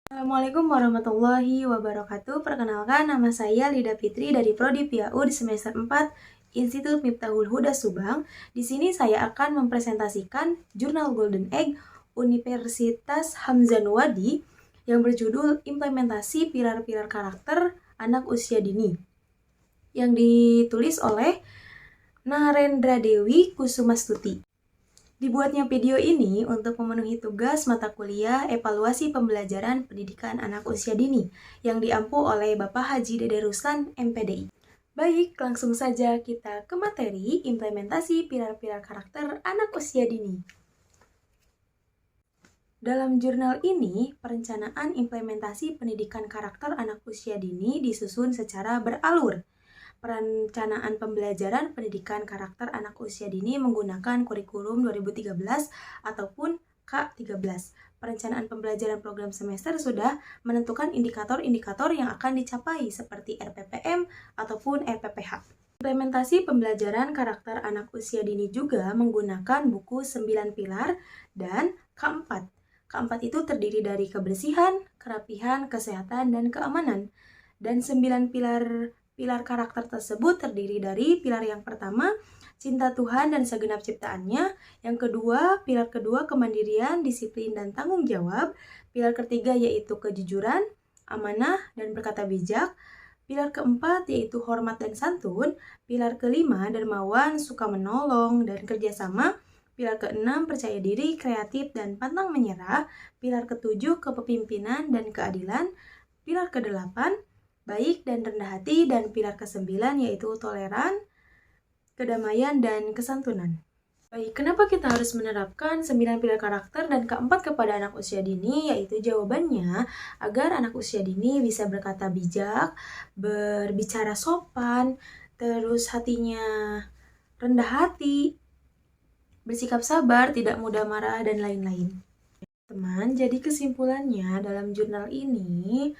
Assalamualaikum warahmatullahi wabarakatuh. Perkenalkan, nama saya Lida Fitri dari Prodi PAUD semester 4 Institut Miftahul Huda Subang. Di sini saya akan mempresentasikan jurnal Golden Egg Universitas Hamzah Nuwadi yang berjudul Implementasi Pilar-Pilar Karakter Anak Usia Dini, yang ditulis oleh Narendra Dewi Kusumastuti. Dibuatnya video ini untuk memenuhi tugas mata kuliah evaluasi pembelajaran pendidikan anak usia dini yang diampu oleh Bapak Haji Dede Ruslan, MPDI. Baik, langsung saja kita ke materi implementasi pilar-pilar karakter anak usia dini. Dalam jurnal ini, perencanaan implementasi pendidikan karakter anak usia dini disusun secara beralur. Perencanaan pembelajaran pendidikan karakter anak usia dini menggunakan kurikulum 2013 ataupun K13. Perencanaan pembelajaran program semester sudah menentukan indikator-indikator yang akan dicapai seperti RPPM ataupun RPPH. Implementasi pembelajaran karakter anak usia dini juga menggunakan buku 9 pilar dan K4. K4 itu terdiri dari kebersihan, kerapihan, kesehatan, dan keamanan. Dan 9 pilar karakter tersebut terdiri dari pilar yang pertama, cinta Tuhan dan segenap ciptaannya. Yang kedua, pilar kedua, kemandirian, disiplin, dan tanggung jawab. Pilar ketiga yaitu kejujuran, amanah, dan berkata bijak. Pilar keempat yaitu hormat dan santun. Pilar kelima, dermawan, suka menolong, dan kerjasama. Pilar keenam, percaya diri, kreatif, dan pantang menyerah. Pilar ketujuh, kepemimpinan dan keadilan. Pilar kedelapan, baik dan rendah hati, dan pilar ke-9 yaitu toleran, kedamaian, dan kesantunan. Baik, kenapa kita harus menerapkan 9 pilar karakter dan K4 kepada anak usia dini? Yaitu jawabannya agar anak usia dini bisa berkata bijak, berbicara sopan, terus hatinya rendah hati, bersikap sabar, tidak mudah marah, dan lain-lain. Teman, jadi kesimpulannya dalam jurnal ini,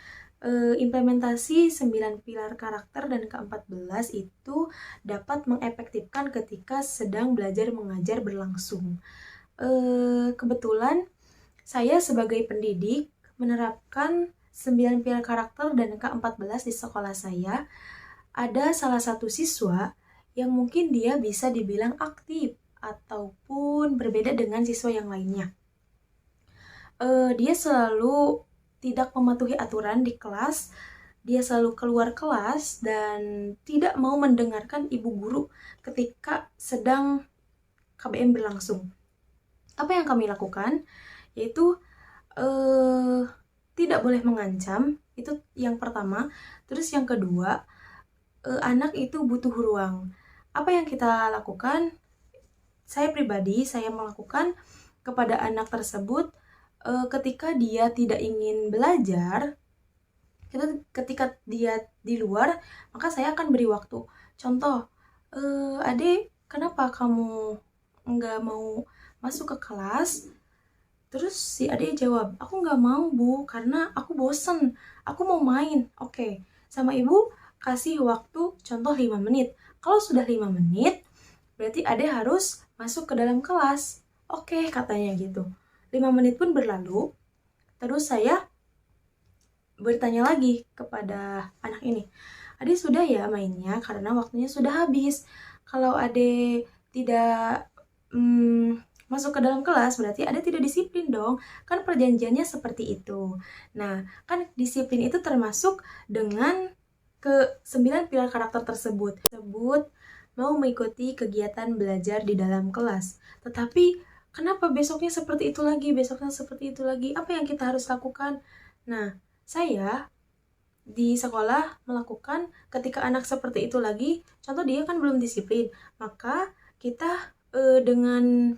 implementasi 9 pilar karakter dan ke-14 itu dapat mengefektifkan ketika sedang belajar mengajar berlangsung. Kebetulan saya sebagai pendidik menerapkan 9 pilar karakter dan ke-14 di sekolah saya. Ada salah satu siswa yang mungkin dia bisa dibilang aktif ataupun berbeda dengan siswa yang lainnya. Dia selalu tidak mematuhi aturan di kelas, dia selalu keluar kelas dan tidak mau mendengarkan ibu guru ketika sedang KBM berlangsung. Apa yang kami lakukan? Yaitu tidak boleh mengancam, itu yang pertama. Terus yang kedua, anak itu butuh ruang. Apa yang kita lakukan? Saya pribadi, saya melakukan kepada anak tersebut ketika dia tidak ingin belajar, ketika dia di luar, maka saya akan beri waktu. Contoh, adik, kenapa kamu nggak mau masuk ke kelas? Terus si adik jawab, aku nggak mau bu, karena aku bosen, aku mau main. Oke, sama ibu kasih waktu contoh 5 menit. Kalau sudah 5 menit, berarti adik harus masuk ke dalam kelas. Oke, katanya gitu. 5 menit pun berlalu, terus saya bertanya lagi kepada anak ini, adik sudah ya mainnya karena waktunya sudah habis. Kalau adik tidak masuk ke dalam kelas, berarti adik tidak disiplin dong. Kan perjanjiannya seperti itu. Nah, kan disiplin itu termasuk dengan ke-9 pilar karakter tersebut. Mau mengikuti kegiatan belajar di dalam kelas. Tetapi kenapa besoknya seperti itu lagi, besoknya seperti itu lagi? Apa yang kita harus lakukan? Nah, saya di sekolah melakukan ketika anak seperti itu lagi, contoh dia kan belum disiplin, maka kita dengan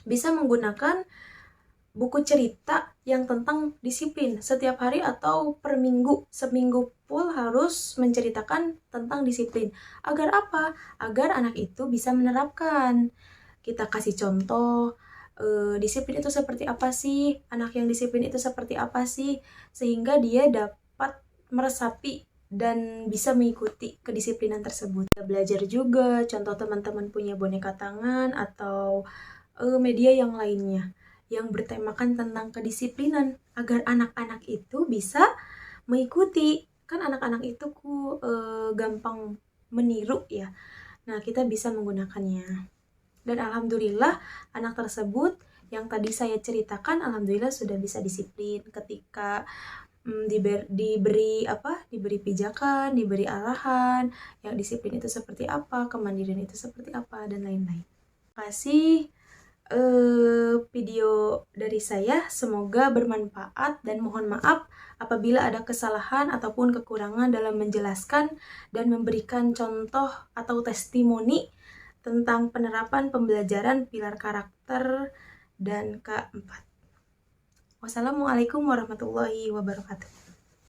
bisa menggunakan buku cerita yang tentang disiplin setiap hari atau per minggu, seminggu full harus menceritakan tentang disiplin. Agar apa? Agar anak itu bisa menerapkan. Kita kasih contoh, disiplin itu seperti apa sih, anak yang disiplin itu seperti apa sih, sehingga dia dapat meresapi dan bisa mengikuti kedisiplinan tersebut. Kita belajar juga, contoh teman-teman punya boneka tangan atau media yang lainnya yang bertemakan tentang kedisiplinan agar anak-anak itu bisa mengikuti. Kan anak-anak itu gampang meniru ya. Nah, kita bisa menggunakannya. Dan alhamdulillah anak tersebut yang tadi saya ceritakan alhamdulillah sudah bisa disiplin ketika diberi pijakan, diberi arahan, yang disiplin itu seperti apa, kemandirian itu seperti apa, dan lain-lain. Terima kasih video dari saya, semoga bermanfaat dan mohon maaf apabila ada kesalahan ataupun kekurangan dalam menjelaskan dan memberikan contoh atau testimoni tentang penerapan pembelajaran pilar karakter dan K4. Wassalamualaikum warahmatullahi wabarakatuh.